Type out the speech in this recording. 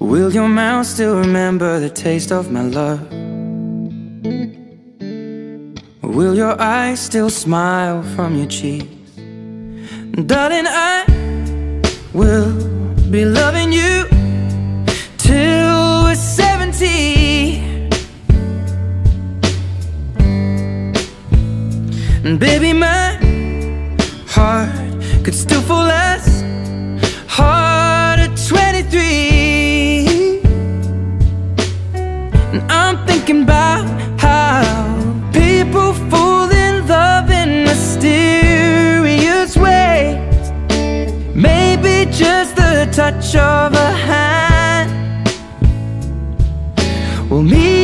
Will your mouth still remember the taste of my love? Will your eyes still smile from your cheeks? Darling, I will be loving you till we're 70. And baby, my heart could still fall as hard at 23. And I'm thinking about how people fall in love in mysterious ways. Maybe just the touch of a hand. Well, me